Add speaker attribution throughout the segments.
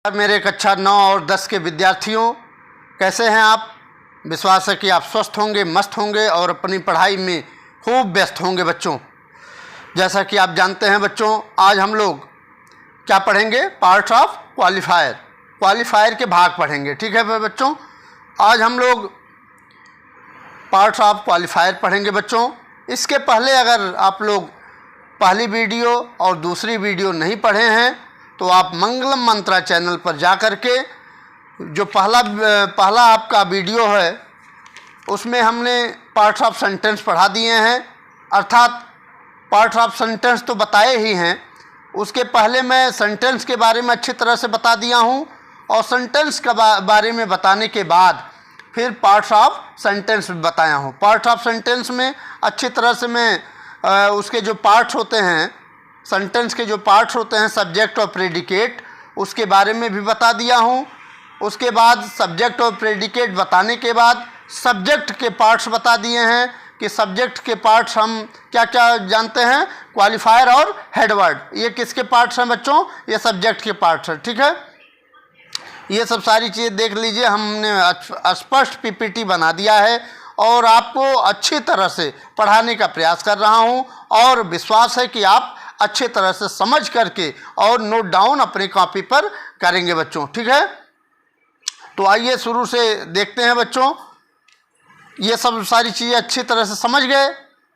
Speaker 1: मेरे कक्षा 9 और 10 के विद्यार्थियों, कैसे हैं आप। विश्वास है कि आप स्वस्थ होंगे, मस्त होंगे और अपनी पढ़ाई में खूब व्यस्त होंगे। बच्चों, जैसा कि आप जानते हैं बच्चों, आज हम लोग क्या पढ़ेंगे, पार्ट्स ऑफ क्वालिफायर, क्वालिफायर के भाग पढ़ेंगे। ठीक है बच्चों, आज हम लोग पार्ट्स ऑफ क्वालिफायर पढ़ेंगे। बच्चों, इसके पहले अगर आप लोग पहली वीडियो और दूसरी वीडियो नहीं पढ़े हैं तो आप मंगलम मंत्रा चैनल पर जा कर के जो पहला आपका वीडियो है उसमें हमने पार्ट्स ऑफ सेंटेंस पढ़ा दिए हैं, अर्थात पार्ट्स ऑफ सेंटेंस तो बताए ही हैं। उसके पहले मैं सेंटेंस के बारे में अच्छी तरह से बता दिया हूँ और सेंटेंस के बारे में बताने के बाद फिर पार्ट्स ऑफ सेंटेंस बताया हूँ। पार्ट्स ऑफ सेंटेंस में अच्छी तरह से मैं उसके जो पार्ट्स होते हैं, सेंटेंस के जो पार्ट्स होते हैं, सब्जेक्ट और प्रेडिकेट, उसके बारे में भी बता दिया हूँ। उसके बाद सब्जेक्ट और प्रेडिकेट बताने के बाद सब्जेक्ट के पार्ट्स बता दिए हैं कि सब्जेक्ट के पार्ट्स हम क्या क्या जानते हैं, क्वालिफायर और हेडवर्ड। ये किसके पार्ट्स हैं बच्चों, ये सब्जेक्ट के पार्ट्स हैं। ठीक है, ये सब सारी चीज़ें देख लीजिए, हमने स्पष्ट पीपीटी बना दिया है और आपको अच्छी तरह से पढ़ाने का प्रयास कर रहा हूँ और विश्वास है कि आप अच्छे तरह से समझ करके और नोट डाउन अपनी कॉपी पर करेंगे बच्चों। ठीक है, तो आइए शुरू से देखते हैं बच्चों। ये सब सारी चीज़ें अच्छी तरह से समझ गए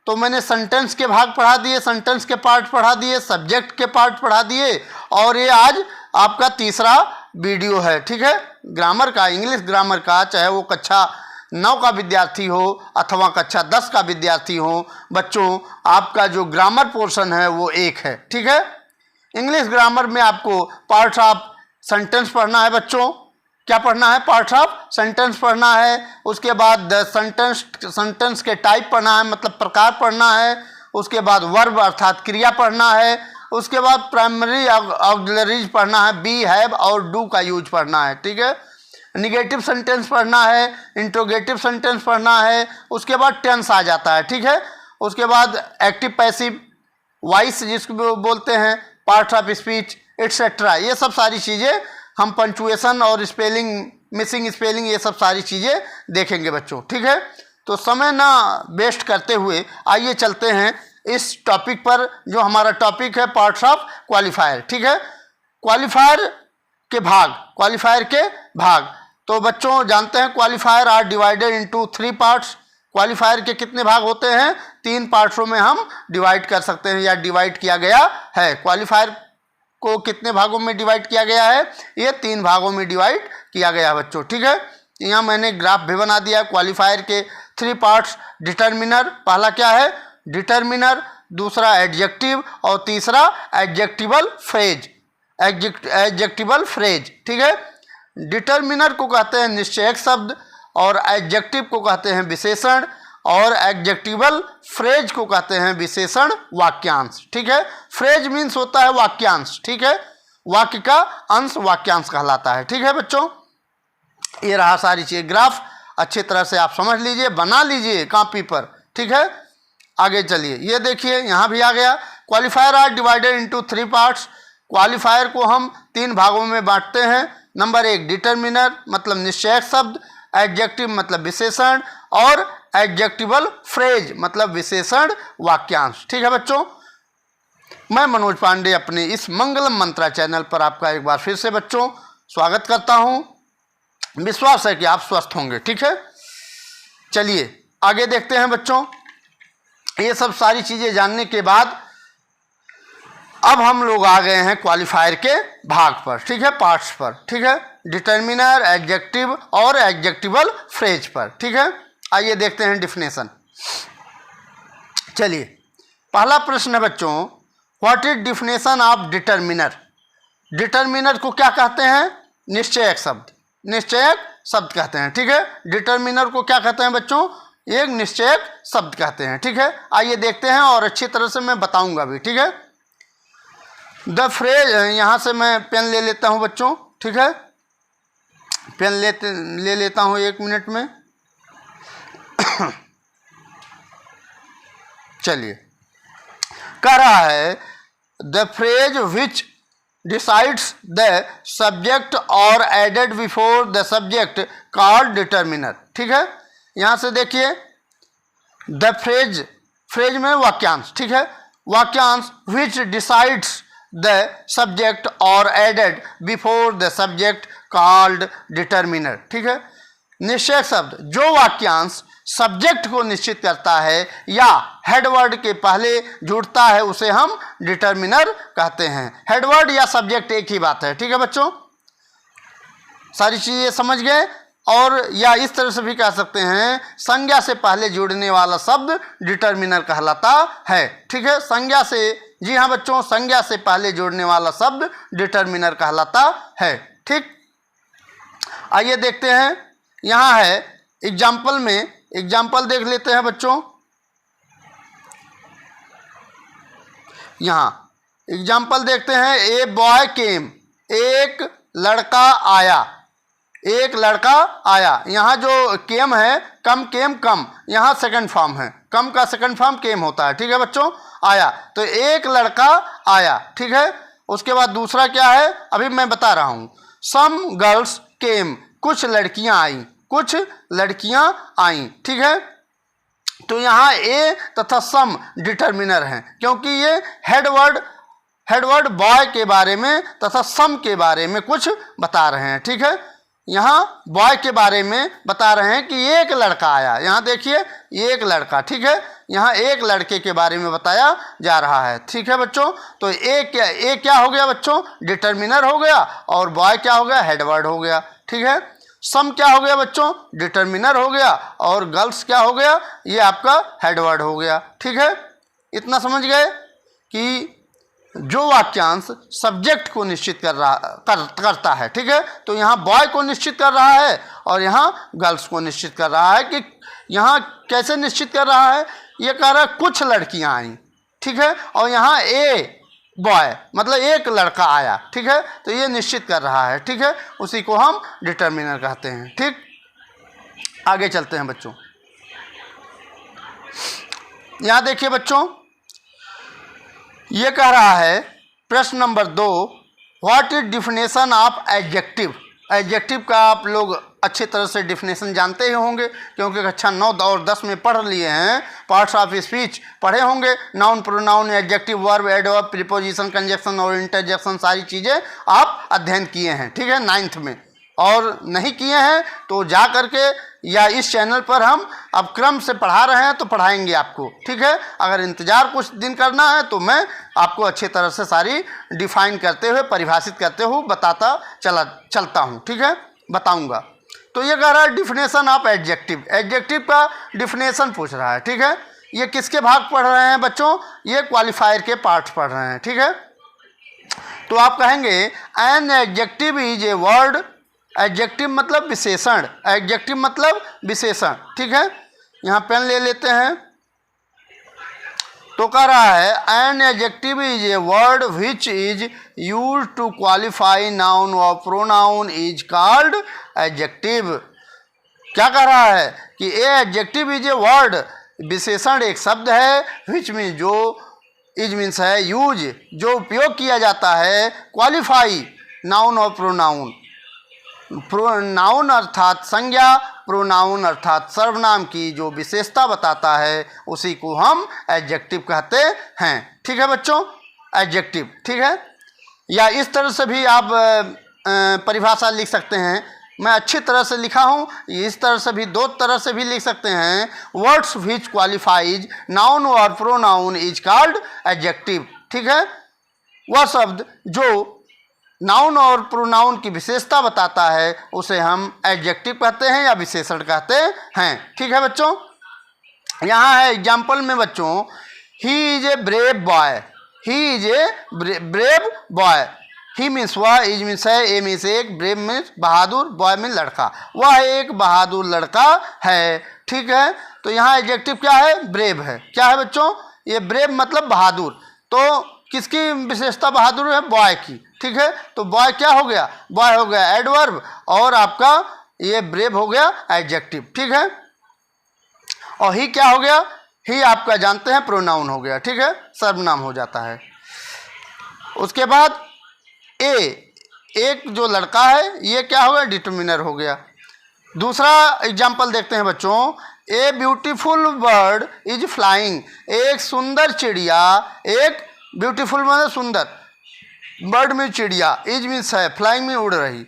Speaker 1: तो मैंने सेंटेंस के भाग पढ़ा दिए, सेंटेंस के पार्ट पढ़ा दिए, सब्जेक्ट के पार्ट पढ़ा दिए और ये आज आपका तीसरा वीडियो है। ठीक है, ग्रामर का, इंग्लिश ग्रामर का, चाहे वो कक्षा 9 का विद्यार्थी हो अथवा कक्षा 10 का विद्यार्थी हो, बच्चों आपका जो ग्रामर पोर्शन है वो एक है। ठीक है, इंग्लिश ग्रामर में आपको पार्ट्स ऑफ सेंटेंस पढ़ना है बच्चों। क्या पढ़ना है, पार्ट्स ऑफ सेंटेंस पढ़ना है। उसके बाद सेंटेंस के टाइप पढ़ना है, मतलब प्रकार पढ़ना है। उसके बाद वर्ब अर्थात क्रिया पढ़ना है। उसके बाद प्राइमरी ऑक्सिलरीज पढ़ना है, बी, हैव और डू का यूज पढ़ना है। ठीक है, निगेटिव सेंटेंस पढ़ना है, इंट्रोगेटिव सेंटेंस पढ़ना है। उसके बाद टेंस आ जाता है। ठीक है, उसके बाद एक्टिव, पैसिव, वॉइस जिसको बोलते हैं, पार्ट्स ऑफ स्पीच एटसेट्रा। ये सब सारी चीज़ें हम पंचुएशन और स्पेलिंग, मिसिंग स्पेलिंग, ये सब सारी चीज़ें देखेंगे बच्चों। ठीक है, तो समय ना वेस्ट करते हुए आइए चलते हैं इस टॉपिक पर, जो हमारा टॉपिक है पार्ट्स ऑफ क्वालिफायर। ठीक है, क्वालिफायर के भाग, क्वालिफायर के भाग। तो बच्चों जानते हैं qualifier are divided into 3 parts. Qualifier के कितने भाग होते हैं, 3 पार्ट्सों में हम डिवाइड कर सकते हैं या डिवाइड किया गया है। क्वालिफायर को कितने भागों में डिवाइड किया गया है, ये 3 भागों में डिवाइड किया गया है बच्चों। ठीक है, यहाँ मैंने ग्राफ भी बना दिया है। क्वालिफायर के 3 पार्ट्स, डिटर्मिनर, पहला क्या है डिटर्मिनर, दूसरा एडजेक्टिव और तीसरा एडजेक्टिवल फ्रेज, एडजेक्टिवल फ्रेज। ठीक है, डिटर्मिनर को कहते हैं निश्चयक शब्द और एडजेक्टिव को कहते हैं विशेषण और एडजेक्टिवल फ्रेज को कहते हैं विशेषण वाक्यांश। ठीक है, फ्रेज मीन्स होता है वाक्यांश। ठीक है, वाक्य का अंश वाक्यांश कहलाता है। ठीक है बच्चों, ये रहा सारी चीज़। ग्राफ अच्छी तरह से आप समझ लीजिए, बना लीजिए कॉपी पर। ठीक है, आगे चलिए, ये देखिए यहाँ भी आ गया। Qualifier are divided into 3 parts. Qualifier को हम 3 भागों में बांटते हैं। नंबर 1 डिटर्मिनर मतलब निश्चयक शब्द, एडजेक्टिव मतलब विशेषण और एडजेक्टिवल फ्रेज मतलब विशेषण वाक्यांश। ठीक है बच्चों, मैं मनोज पांडे अपने इस मंगलम मंत्रा चैनल पर आपका एक बार फिर से बच्चों स्वागत करता हूं। विश्वास है कि आप स्वस्थ होंगे। ठीक है, चलिए आगे देखते हैं बच्चों। ये सब सारी चीज़ें जानने के बाद अब हम लोग आ गए हैं क्वालिफायर के भाग पर। ठीक है, पार्ट्स पर। ठीक है, डिटर्मिनर, एडजेक्टिव और एडजेक्टिवल फ्रेज पर। ठीक है, आइए देखते हैं डिफिनेशन। चलिए, पहला प्रश्न है बच्चों, what is definition of determiner. Determiner को क्या कहते हैं, निश्चयक शब्द, निश्चयक शब्द कहते हैं। ठीक है, डिटर्मिनर को क्या कहते हैं बच्चों, एक निश्चयक शब्द कहते हैं। ठीक है, आइए देखते हैं और अच्छी तरह से मैं बताऊंगा भी। ठीक है, द फ्रेज, यहाँ से मैं पेन ले लेता हूँ बच्चों। ठीक है, पेन ले लेता हूँ 1 मिनट में। चलिए, कह रहा है the phrase which decides the subject or added before the subject called determiner। ठीक है, यहाँ से देखिए द फ्रेज में वाक्यांश। ठीक है, वाक्यांश which decides the subject or added before the subject called determiner। ठीक है, निश्चय शब्द जो वाक्यांश सब्जेक्ट को निश्चित करता है या हेडवर्ड के पहले जुड़ता है उसे हम डिटर्मिनर कहते हैं। हेडवर्ड या सब्जेक्ट एक ही बात है। ठीक है बच्चों, सारी चीजें समझ गए। और या इस तरह से भी कह सकते हैं संज्ञा से पहले जुड़ने वाला शब्द डिटर्मिनर कहलाता है। ठीक है, संज्ञा से, जी हाँ बच्चों, संज्ञा से पहले जुड़ने वाला शब्द डिटर्मिनर कहलाता है। ठीक, आइए देखते हैं, यहाँ है एग्जाम्पल में, एग्जाम्पल देख लेते हैं बच्चों। यहाँ एग्जाम्पल देखते हैं, ए बॉय केम, एक लड़का आया, एक लड़का आया। यहाँ जो केम है, कम केम कम, यहाँ सेकंड फॉर्म है, कम का सेकंड फॉर्म केम होता है। ठीक है बच्चों, आया, तो एक लड़का आया। ठीक है, उसके बाद दूसरा क्या है, अभी मैं बता रहा हूँ। सम गर्ल्स केम, कुछ लड़कियां आई, कुछ लड़कियां आईं। ठीक है, तो यहाँ ए तथा सम डिटर्मिनर हैं, क्योंकि ये हेडवर्ड बॉय के बारे में तथा सम के बारे में कुछ बता रहे हैं। ठीक है, यहाँ बॉय के बारे में बता रहे हैं कि एक लड़का आया। यहाँ देखिए एक लड़का। ठीक है, यहाँ एक लड़के के बारे में बताया जा रहा है। ठीक है बच्चों, तो ए क्या हो गया बच्चों, डिटर्मिनर हो गया, और बॉय क्या हो गया, हेडवर्ड हो गया। ठीक है, सम क्या हो गया बच्चों, डिटर्मिनर हो गया, और गर्ल्स क्या हो गया, ये आपका हेडवर्ड हो गया। ठीक है, इतना समझ गए कि जो वाक्यांश सब्जेक्ट को निश्चित करता है। ठीक है, तो यहाँ बॉय को निश्चित कर रहा है और यहाँ गर्ल्स को निश्चित कर रहा है। कि यहाँ कैसे निश्चित कर रहा है, ये कह रहा है कुछ लड़कियाँ आईं। ठीक है, और यहाँ ए बॉय मतलब एक लड़का आया। ठीक है, तो ये निश्चित कर रहा है। ठीक है, उसी को हम डिटर्मिनर कहते हैं। ठीक, आगे चलते हैं बच्चों। यहाँ देखिए बच्चों, ये कह रहा है प्रश्न number 2, what is definition of adjective. Adjective का आप लोग अच्छी तरह से डिफिनेशन जानते ही होंगे, क्योंकि कक्षा 9 और 10 में पढ़ लिए हैं, पार्ट्स ऑफ स्पीच पढ़े होंगे। Noun, pronoun, adjective, verb, adverb, preposition, conjunction और इंटरजेक्शन, सारी चीज़ें आप अध्ययन किए हैं। ठीक है, 9th में। और नहीं किए हैं तो जा करके या इस चैनल पर हम अब क्रम से पढ़ा रहे हैं तो पढ़ाएंगे आपको। ठीक है, अगर इंतज़ार कुछ दिन करना है तो मैं आपको अच्छी तरह से सारी डिफाइन करते हुए, परिभाषित करते हुए बताता चलता हूँ। ठीक है, बताऊँगा। तो ये कह रहा है डिफिनेशन ऑफ एडजेक्टिव, एडजेक्टिव का डिफिनेशन पूछ रहा है। ठीक है, ये किसके भाग पढ़ रहे हैं बच्चों, ये क्वालिफायर के पार्ट्स पढ़ रहे हैं। ठीक है, तो आप कहेंगे N adjective is a word, adjective मतलब विशेषण, एडजेक्टिव मतलब विशेषण। ठीक है, यहाँ पेन ले लेते हैं। तो कह रहा है an adjective is a word which is use to qualify noun और प्रोनाउन इज कॉल्ड एडजेक्टिव। क्या कह रहा है कि a adjective is a word, विशेषण एक शब्द है, विच मीन जो, इज मीन्स है यूज, जो उपयोग किया जाता है क्वालिफाई नाउन और प्रोनाउन। नाउन अर्थात संज्ञा, प्रोनाउन अर्थात सर्वनाम की जो विशेषता बताता है उसी को हम एडजेक्टिव कहते हैं। ठीक है बच्चों, एडजेक्टिव। ठीक है, या इस तरह से भी आप परिभाषा लिख सकते हैं, मैं अच्छी तरह से लिखा हूँ, इस तरह से भी, दो तरह से भी लिख सकते हैं। वर्ड्स विच क्वालिफाइज नाउन और प्रोनाउन इज कॉल्ड एडजेक्टिव। ठीक है, वह शब्द जो नाउन और प्रोनाउन की विशेषता बताता है उसे हम एडजेक्टिव कहते हैं या विशेषण कहते हैं। ठीक है बच्चों, यहाँ है एग्जाम्पल में बच्चों, he is a brave boy, he is a brave boy. He means वह, इज मीन्स है, ए मीन्स एक, ब्रेव मीन्स बहादुर, बॉय मीन्स लड़का, वह एक बहादुर लड़का है। ठीक है, तो यहाँ एडजेक्टिव क्या है, ब्रेव है। क्या है बच्चों, ये ब्रेव मतलब बहादुर। तो किसकी विशेषता बहादुर है, बॉय की। ठीक है, तो बॉय क्या हो गया, बॉय हो गया एडवर्ब, और आपका ये ब्रेव हो गया एडजेक्टिव। ठीक है, और ही क्या हो गया, ही आपका जानते हैं प्रोनाउन हो गया। ठीक है, सर्वनाम हो जाता है। उसके बाद एक जो लड़का है ये क्या हो गया, डिटर्मिनर हो गया। दूसरा एग्जाम्पल देखते हैं बच्चों, a beautiful bird is flying, एक सुंदर चिड़िया, एक ब्यूटीफुल मतलब सुंदर, बर्ड में चिड़िया, इज मीन्स है, फ्लाइंग में उड़ रही,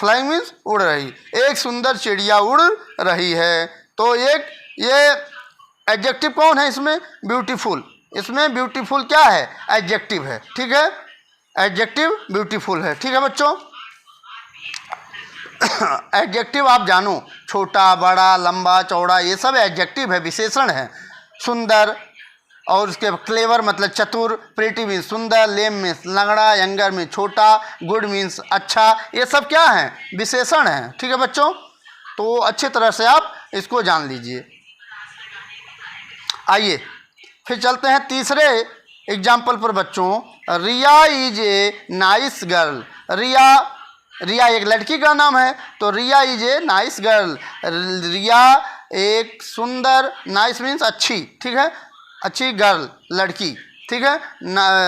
Speaker 1: फ्लाइंग मीन्स उड़ रही, एक सुंदर चिड़िया उड़ रही है। तो एक ये एडजेक्टिव कौन है इसमें, ब्यूटीफुल, इसमें ब्यूटीफुल क्या है, एडजेक्टिव है, ठीक है, एडजेक्टिव ब्यूटीफुल है, ठीक है बच्चों। एडजेक्टिव आप जानो, छोटा बड़ा लंबा चौड़ा ये सब एडजेक्टिव है, विशेषण है। सुंदर और उसके क्लेवर मतलब चतुर, प्रीटी मीन्स सुंदर, लेम मीन्स लंगड़ा, यंगर मीन्स छोटा, गुड मीन्स अच्छा, ये सब क्या है, विशेषण है, ठीक है बच्चों। तो अच्छी तरह से आप इसको जान लीजिए। आइए फिर चलते हैं तीसरे एग्जाम्पल पर बच्चों। रिया इज ए नाइस गर्ल, रिया एक लड़की का नाम है, तो रिया इज ए नाइस गर्ल, रिया एक सुंदर, नाइस मीन्स अच्छी, ठीक है, अच्छी गर्ल लड़की, ठीक है,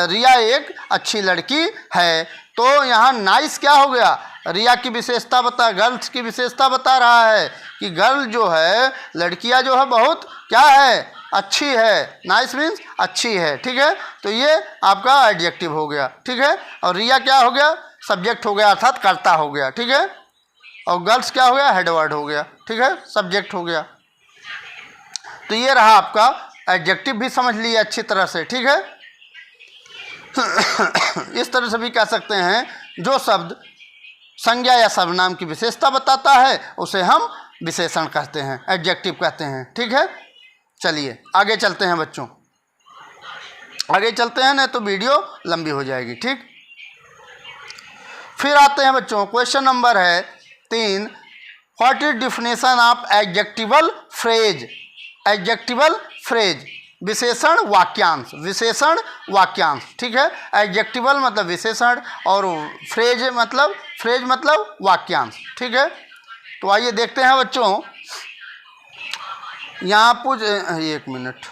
Speaker 1: रिया एक अच्छी लड़की है। तो यहाँ नाइस क्या हो गया, रिया की विशेषता बता, गर्ल्स की विशेषता बता रहा है कि गर्ल जो है, लड़कियाँ जो है बहुत क्या है, अच्छी है, नाइस मीन्स अच्छी है, ठीक है। तो ये आपका एडजेक्टिव हो गया, ठीक है। और रिया क्या हो गया, सब्जेक्ट हो गया अर्थात कर्ता हो गया, ठीक है। और गर्ल्स क्या हो गया, हेडवर्ड हो गया, ठीक है, सब्जेक्ट हो गया। तो ये रहा आपका एडजेक्टिव, भी समझ लिए अच्छी तरह से, ठीक है। इस तरह से भी कह सकते हैं, जो शब्द संज्ञा या सर्वनाम की विशेषता बताता है उसे हम विशेषण कहते हैं, एडजेक्टिव कहते हैं, ठीक है। चलिए आगे चलते हैं बच्चों, आगे चलते हैं, नहीं तो वीडियो लंबी हो जाएगी, ठीक। फिर आते हैं बच्चों, क्वेश्चन नंबर है 3, what is definition of adjectival phrase, adjectival phrase विशेषण वाक्यांश, विशेषण वाक्यांश, ठीक है। एडजेक्टिवल मतलब विशेषण और फ्रेज मतलब वाक्यांश, ठीक है। तो आइए देखते हैं बच्चों, यहाँ एक मिनट,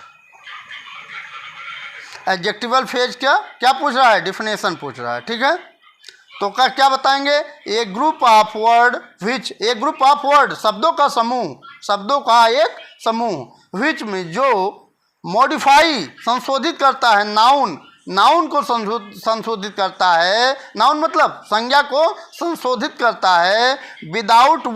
Speaker 1: एडजेक्टिवल फ्रेज क्या पूछ रहा है, डिफिनेशन पूछ रहा है, ठीक है। तो क्या बताएंगे, एक ग्रुप ऑफ वर्ड विच, एक ग्रुप ऑफ वर्ड शब्दों का समूह, शब्दों का एक समूह, विच में जो मॉडिफाई संशोधित करता है, नाउन को संशोधित करता है, नाउन मतलब संज्ञा को संशोधित करता है, विदाउट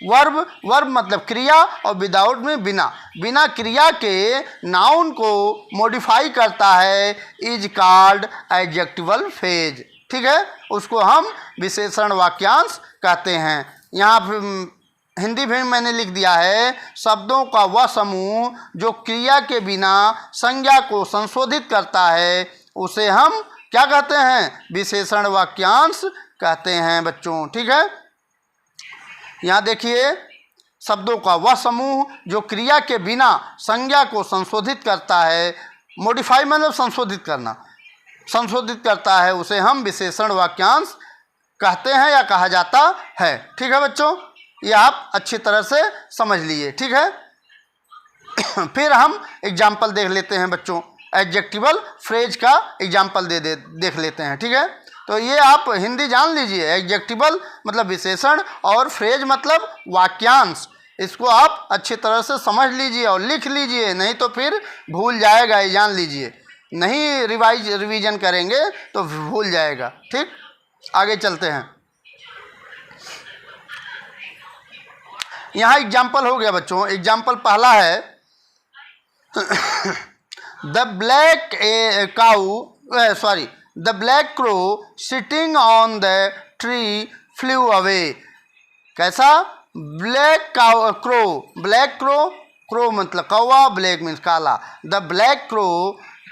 Speaker 1: वर्ब मतलब क्रिया, और विदाउट में बिना क्रिया के नाउन को मॉडिफाई करता है, इज कॉल्ड एडजेक्टिवल फ्रेज, ठीक है, उसको हम विशेषण वाक्यांश कहते हैं। यहाँ हिंदी में मैंने लिख दिया है, शब्दों का वह समूह जो क्रिया के बिना संज्ञा को संशोधित करता है, उसे हम क्या कहते हैं, विशेषण वाक्यांश कहते हैं बच्चों, ठीक है। यहाँ देखिए, शब्दों का वह समूह जो क्रिया के बिना संज्ञा को संशोधित करता है, मॉडिफाई मतलब संशोधित करता है, उसे हम विशेषण वाक्यांश कहते हैं या कहा जाता है, ठीक है बच्चों। ये आप अच्छी तरह से समझ लिए, ठीक है। फिर हम एग्जाम्पल देख लेते हैं बच्चों, एडजेक्टिवल फ्रेज का एग्जाम्पल देख लेते हैं, ठीक है। तो ये आप हिंदी जान लीजिए, एडजेक्टिवल मतलब विशेषण और फ्रेज मतलब वाक्यांश, इसको आप अच्छी तरह से समझ लीजिए और लिख लीजिए, नहीं तो फिर भूल जाएगा, ये जान लीजिए, नहीं रिवीजन करेंगे तो भूल जाएगा, ठीक। आगे चलते हैं, यहाँ एग्जाम्पल हो गया बच्चों। एग्जाम्पल पहला है, the black crow sitting on the tree flu away. कैसा, ब्लैक क्रो मतलब कौवा, ब्लैक मीन्स काला, द ब्लैक क्रो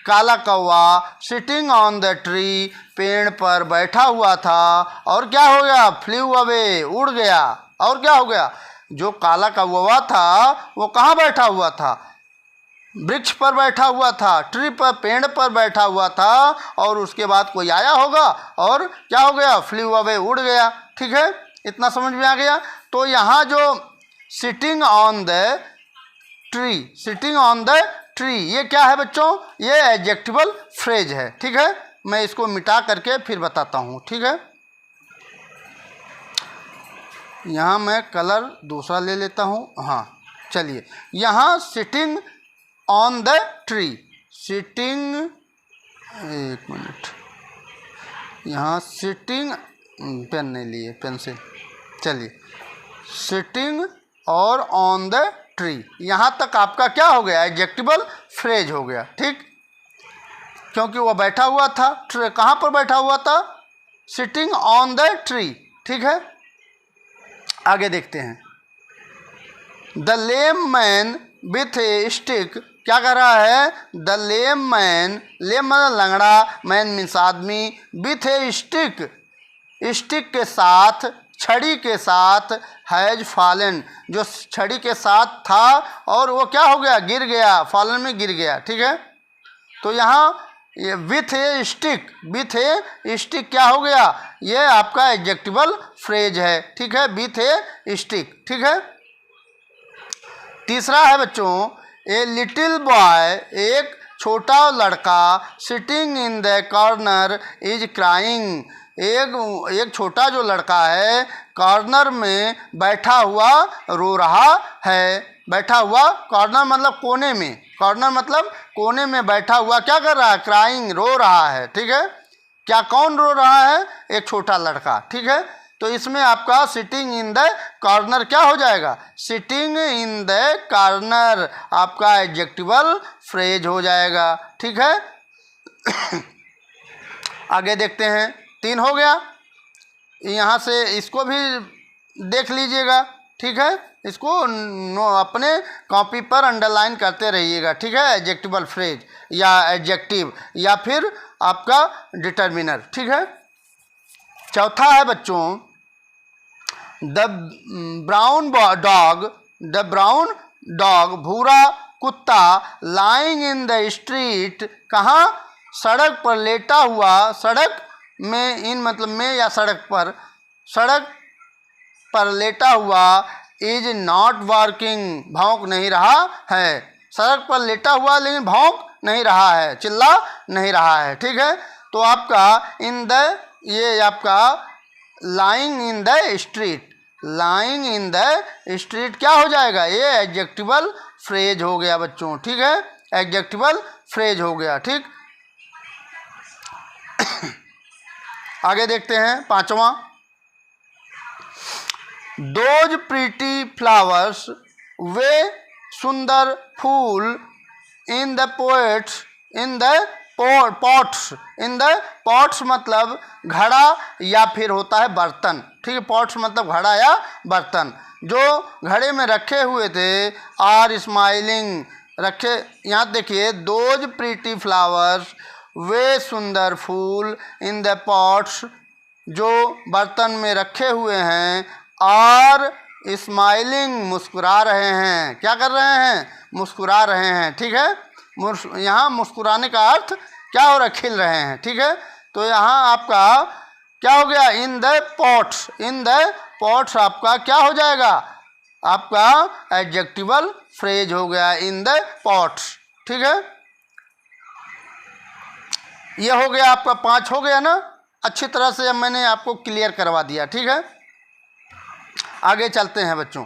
Speaker 1: काला कौवा सिटिंग ऑन द ट्री पेड़ पर बैठा हुआ था, और क्या हो गया, फ्लू अवे उड़ गया। और क्या हो गया, जो काला कौवा था वो कहाँ बैठा हुआ था, वृक्ष पर बैठा हुआ था, ट्री पर, पेड़ पर बैठा हुआ था, और उसके बाद कोई आया होगा और क्या हो गया, फ्लू अवे उड़ गया, ठीक है। इतना समझ में आ गया। तो यहाँ जो सिटिंग ऑन द ट्री ये क्या है बच्चों, ये एडजेक्टिवल फ्रेज है, ठीक है। मैं इसको मिटा करके फिर बताता हूँ, ठीक है। यहाँ मैं कलर दूसरा ले लेता हूँ। हाँ चलिए, यहाँ sitting on the tree, sitting, एक मिनट, यहाँ सिटिंग, पेन नहीं लिए, पेंसिल, चलिए, सिटिंग और ऑन द ट्री, यहाँ तक आपका क्या हो गया, एडजेक्टिवल फ्रेज हो गया, ठीक, क्योंकि वह बैठा हुआ था, कहाँ पर बैठा हुआ था, सिटिंग ऑन द ट्री, ठीक है। आगे देखते हैं, the lame man with A stick, क्या कर रहा है, द लेम मैन, लेम मतलब लंगड़ा, मैन मीन्स आदमी, विथ ए स्टिक, स्टिक के साथ, छड़ी के साथ, हैज फॉलन, जो छड़ी के साथ था और वो क्या हो गया, गिर गया, फॉलन में गिर गया, ठीक है। तो यहाँ ये with A stick, with A stick क्या हो गया, ये आपका एडजेक्टिवल फ्रेज है, ठीक है, विथ ए स्टिक, ठीक है। तीसरा है बच्चों, ए लिटिल बॉय, एक छोटा लड़का, sitting in the corner is crying, एक छोटा जो लड़का है कॉर्नर में बैठा हुआ रो रहा है, बैठा हुआ, कॉर्नर मतलब कोने में, कॉर्नर मतलब कोने में बैठा हुआ क्या कर रहा है, क्राइंग, रो रहा है, ठीक है। क्या, कौन रो रहा है, एक छोटा लड़का, ठीक है। तो इसमें आपका सिटिंग इन द कॉर्नर क्या हो जाएगा, सिटिंग इन द कॉर्नर आपका एडजेक्टिवल फ्रेज हो जाएगा, ठीक है। आगे देखते हैं, 3 हो गया, यहाँ से इसको भी देख लीजिएगा, ठीक है, इसको अपने कॉपी पर अंडरलाइन करते रहिएगा, ठीक है, एडजेक्टिवल फ्रेज या एडजेक्टिव या फिर आपका डिटर्मिनर, ठीक है। चौथा है बच्चों, the brown dog, the brown dog, भूरा कुत्ता, लाइंग इन द स्ट्रीट, कहाँ, सड़क पर लेटा हुआ, सड़क में, इन मतलब में या सड़क पर लेटा हुआ, इज नॉट वर्किंग, भौंक नहीं रहा है, सड़क पर लेटा हुआ लेकिन भौंक नहीं रहा है, चिल्ला नहीं रहा है, ठीक है। तो आपका इन द, ये आपका lying in the street, lying in the street क्या हो जाएगा, ये एडजेक्टिवल फ्रेज हो गया बच्चों, ठीक है, एडजेक्टिवल फ्रेज हो गया, ठीक। आगे देखते हैं, 5वां, दोज प्रीटी फ्लावर्स, वे सुंदर फूल, in the poets, in the pots, in the pots मतलब घड़ा या फिर होता है बर्तन, ठीक है, पॉट्स मतलब घड़ा या बर्तन, जो घड़े में रखे हुए थे, आर स्माइलिंग, रखे, यहाँ देखिए, दोज प्रीटी फ्लावर्स, वे सुंदर फूल, इन द पॉट्स, जो बर्तन में रखे हुए हैं, और स्माइलिंग, मुस्कुरा रहे हैं, क्या कर रहे हैं, मुस्कुरा रहे हैं, ठीक है। यहाँ मुस्कुराने का अर्थ क्या हो रहा है, खिल रहे हैं, ठीक है। तो यहाँ आपका क्या हो गया, इन the pots, in the pots आपका क्या हो जाएगा, आपका एडजेक्टिवल फ्रेज हो गया, इन द पॉट्स, ठीक है। ये हो गया आपका 5 हो गया ना, अच्छी तरह से अब मैंने आपको क्लियर करवा दिया, ठीक है। आगे चलते हैं बच्चों,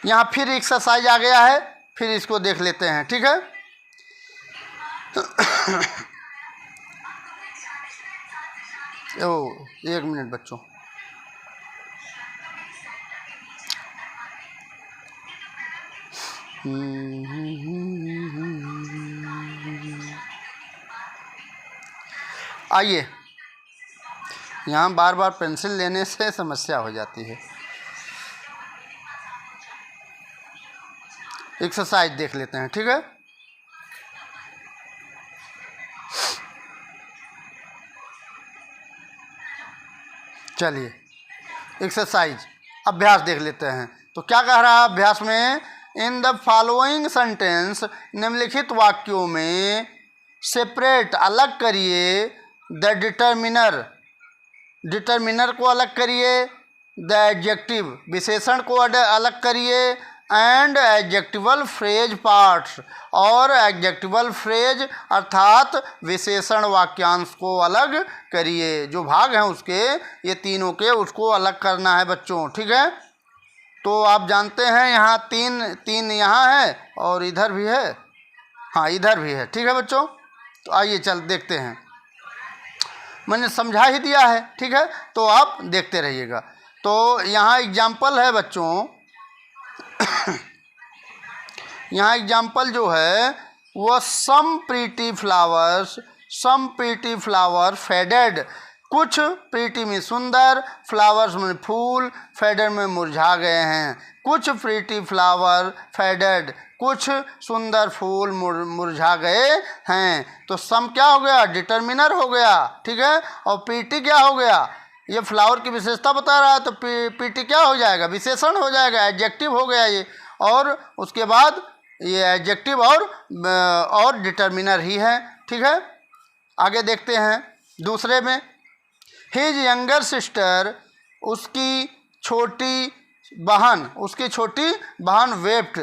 Speaker 1: यहाँ फिर एक्सरसाइज आ गया है, फिर इसको देख लेते हैं, ठीक है। ओ, 1 मिनट बच्चों, आइए, यहाँ बार बार पेंसिल लेने से समस्या हो जाती है। एक्सरसाइज देख लेते हैं, ठीक है। चलिए, एक्सरसाइज, अभ्यास देख लेते हैं। तो क्या कह रहा है अभ्यास में, इन द फॉलोइंग सेंटेंस, निम्नलिखित वाक्यों में सेपरेट, अलग करिए, द डिटर्मिनर, डिटर्मिनर को अलग करिए, द एडजेक्टिव, विशेषण को अलग करिए, एंड एडजेक्टिवल फ्रेज पार्ट्स, और एडजेक्टिवल फ्रेज अर्थात विशेषण वाक्यांश को अलग करिए। जो भाग हैं उसके, ये तीनों के, उसको अलग करना है बच्चों, ठीक है। तो आप जानते हैं यहाँ तीन यहाँ है और इधर भी है, हाँ इधर भी है, ठीक है बच्चों। तो आइए चल देखते हैं, मैंने समझा ही दिया है, ठीक है, तो आप देखते रहिएगा। तो यहाँ एग्जाम्पल है बच्चों, यहाँ एग्जाम्पल जो है वो सम प्रीटी फ्लावर फेडेड, कुछ प्रीटी में सुंदर, फ्लावर्स में फूल, फेडेड में मुरझा गए हैं। कुछ प्रीटी फ्लावर फेडेड, कुछ सुंदर फूल मुरझा गए हैं। तो सम क्या हो गया, डिटर्मिनर हो गया, ठीक है। और प्रीटी क्या हो गया, ये फ्लावर की विशेषता बता रहा है, तो प्रीटी क्या हो जाएगा, विशेषण हो जाएगा, एडजेक्टिव हो गया ये। और उसके बाद ये एडजेक्टिव और डिटर्मिनर ही है, ठीक है। आगे देखते हैं दूसरे में, हिज यंगर सिस्टर, उसकी छोटी बहन वेप्ट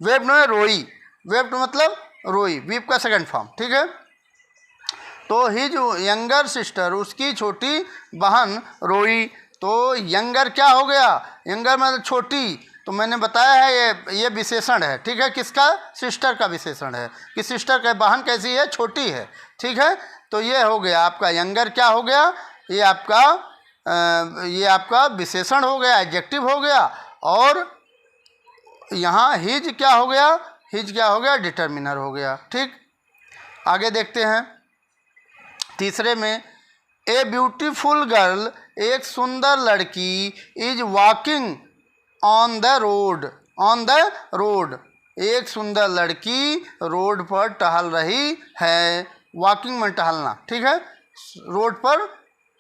Speaker 1: में रोई, वेप्ट मतलब रोई, वीप का सेकंड फॉर्म, ठीक है। तो हिज यंगर सिस्टर, उसकी छोटी बहन रोई। तो यंगर क्या हो गया, यंगर मतलब छोटी, तो मैंने बताया है ये विशेषण है, ठीक है। किसका, सिस्टर का विशेषण है कि सिस्टर का बहन कैसी है, छोटी है, ठीक है। तो ये हो गया आपका यंगर, क्या हो गया, ये आपका विशेषण हो गया, एडजेक्टिव हो गया। और यहाँ हिज क्या हो गया, डिटर्मिनर हो गया, ठीक। आगे देखते हैं तीसरे में, ए ब्यूटीफुल गर्ल, एक सुंदर लड़की, is walking on the road, एक सुंदर लड़की रोड पर टहल रही है। वॉकिंग में टहलना, ठीक है, रोड पर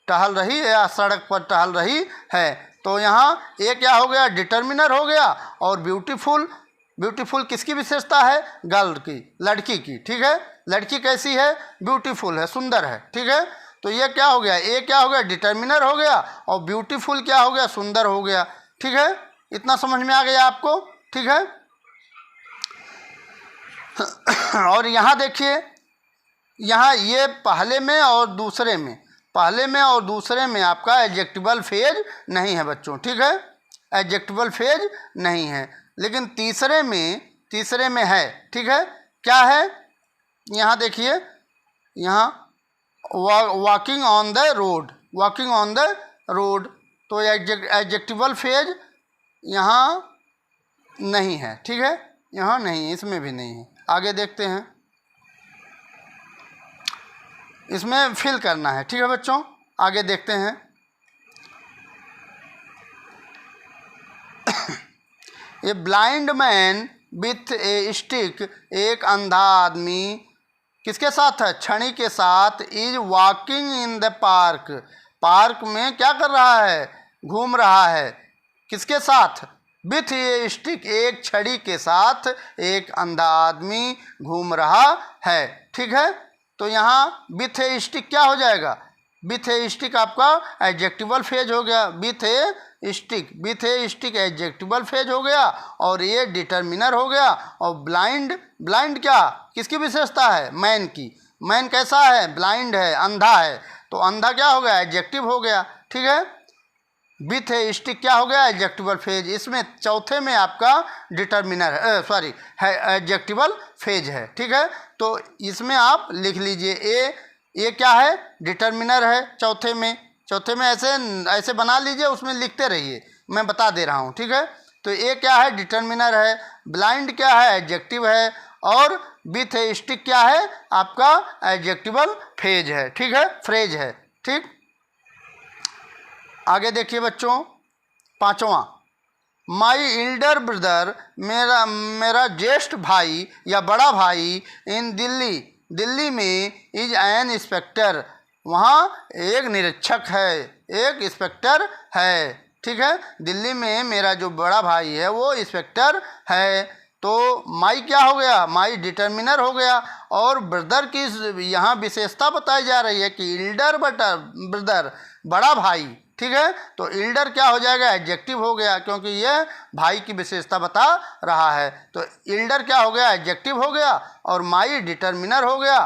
Speaker 1: टहल रही है या सड़क पर टहल रही है। तो यहाँ ये क्या हो गया, डिटर्मिनर हो गया। और ब्यूटीफुल किसकी विशेषता है, गर्ल की, लड़की की, ठीक है। लड़की कैसी है, ब्यूटीफुल है, सुंदर है, ठीक है। तो ये क्या हो गया, ये क्या हो गया, डिटर्मिनर हो गया, और ब्यूटीफुल क्या हो गया, सुंदर हो गया, ठीक है। इतना समझ में आ गया आपको, ठीक है। और यहाँ देखिए, यहाँ ये पहले में और दूसरे में आपका एडजेक्टिवल फेज नहीं है बच्चों, ठीक है, एडजेक्टिवल फेज नहीं है। लेकिन तीसरे में है, ठीक है। क्या है, यहाँ देखिए, यहाँ वॉकिंग ऑन द रोड, तो एडजेक्टिवल फेज यहाँ नहीं है, ठीक है, यहाँ नहीं, इसमें भी नहीं है। आगे देखते हैं, इसमें फिल करना है, ठीक है बच्चों। आगे देखते हैं, a blind man with A stick, एक अंधा आदमी किसके साथ है, छड़ी के साथ, is walking in the park में क्या कर रहा है, घूम रहा है, किसके साथ, विथ ए स्टिक, एक छड़ी के साथ एक अंधा आदमी घूम रहा है, ठीक है। तो यहाँ विथ ए स्टिक क्या हो जाएगा, विथ ए स्टिक आपका एडजेक्टिवल फेज हो गया, with A stick adjectival phase हो गया, और ये डिटर्मिनर हो गया। और ब्लाइंड क्या, किसकी विशेषता है, मैन की, मैन कैसा है, ब्लाइंड है, अंधा है, तो अंधा क्या हो गया, एडजेक्टिव हो गया, ठीक है। विथ ए स्टिक क्या हो गया, एडजेक्टिवल फेज। इसमें चौथे में आपका डिटर्मिनर है, एडजेक्टिवल फेज है, ठीक है। तो इसमें आप लिख लीजिए, ये क्या है, डिटर्मिनर है चौथे में ऐसे बना लीजिए, उसमें लिखते रहिए, मैं बता दे रहा हूँ, ठीक है। तो ये क्या है, डिटर्मिनर है, ब्लाइंड क्या है, एडजेक्टिव है, और विथ ए स्टिक क्या है, आपका एडजेक्टिवल फेज है, ठीक है, फ्रेज है, ठीक। आगे देखिए बच्चों, पांचवा, माई एल्डर ब्रदर, मेरा ज्येष्ठ भाई या बड़ा भाई, इन दिल्ली में इज एन इंस्पेक्टर, वहाँ एक निरीक्षक है, एक इंस्पेक्टर है, ठीक है। दिल्ली में मेरा जो बड़ा भाई है वो इंस्पेक्टर है। तो माई क्या हो गया, माई डिटर्मिनर हो गया। और ब्रदर की यहाँ विशेषता बताई जा रही है कि एल्डर ब्रदर, बड़ा भाई, ठीक है। तो इल्डर क्या हो जाएगा, एडजेक्टिव हो गया, क्योंकि ये भाई की विशेषता बता रहा है। तो इल्डर क्या हो गया, एडजेक्टिव हो गया, और माई डिटर्मिनर हो गया।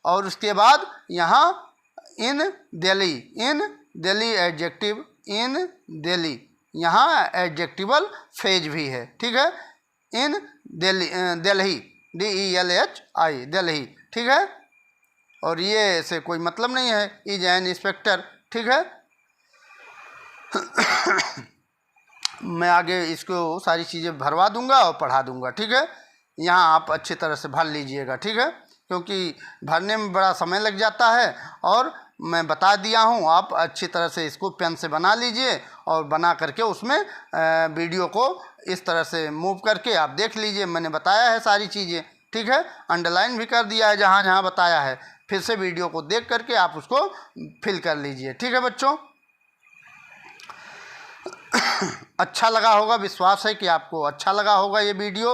Speaker 1: और उसके बाद यहाँ इन दिल्ली एडजेक्टिव, इन दिल्ली यहाँ एडजेक्टिवल फेज भी है, ठीक है। इन दिल्ली, DELHI, दिल्ली, ठीक है। और ये से कोई मतलब नहीं है, इज एन इंस्पेक्टर, ठीक है। मैं आगे इसको सारी चीज़ें भरवा दूंगा और पढ़ा दूंगा, ठीक है। यहाँ आप अच्छी तरह से भर लीजिएगा, ठीक है, क्योंकि भरने में बड़ा समय लग जाता है। और मैं बता दिया हूँ, आप अच्छी तरह से इसको पेन से बना लीजिए और बना करके उसमें वीडियो को इस तरह से मूव करके आप देख लीजिए। मैंने बताया है सारी चीज़ें, ठीक है, अंडरलाइन भी कर दिया है जहाँ जहाँ बताया है। फिर से वीडियो को देख करके आप उसको फिल कर लीजिए, ठीक है बच्चों। अच्छा लगा होगा, विश्वास है कि आपको अच्छा लगा होगा ये वीडियो।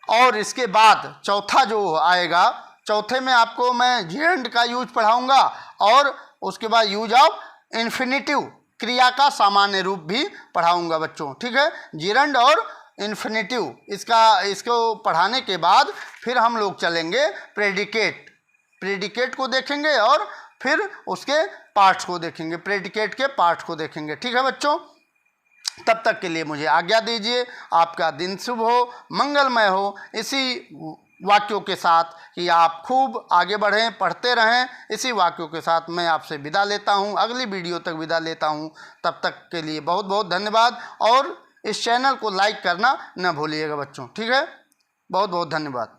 Speaker 1: और इसके बाद चौथा जो आएगा, चौथे में आपको मैं जेरेंड का यूज पढ़ाऊंगा, और उसके बाद यूज ऑफ इन्फिनिटिव, क्रिया का सामान्य रूप भी पढ़ाऊंगा बच्चों, ठीक है। जेरेंड और इन्फिनिटिव, इसको पढ़ाने के बाद फिर हम लोग चलेंगे प्रेडिकेट को देखेंगे, और फिर उसके पार्ट्स को देखेंगे, प्रेडिकेट के पार्ट्स को देखेंगे, ठीक है बच्चों। तब तक के लिए मुझे आज्ञा दीजिए। आपका दिन शुभ हो, मंगलमय हो, इसी वाक्यों के साथ कि आप खूब आगे बढ़ें, पढ़ते रहें। इसी वाक्यों के साथ मैं आपसे विदा लेता हूं, अगली वीडियो तक विदा लेता हूं। तब तक के लिए बहुत बहुत धन्यवाद, और इस चैनल को लाइक करना न भूलिएगा बच्चों, ठीक है। बहुत बहुत धन्यवाद।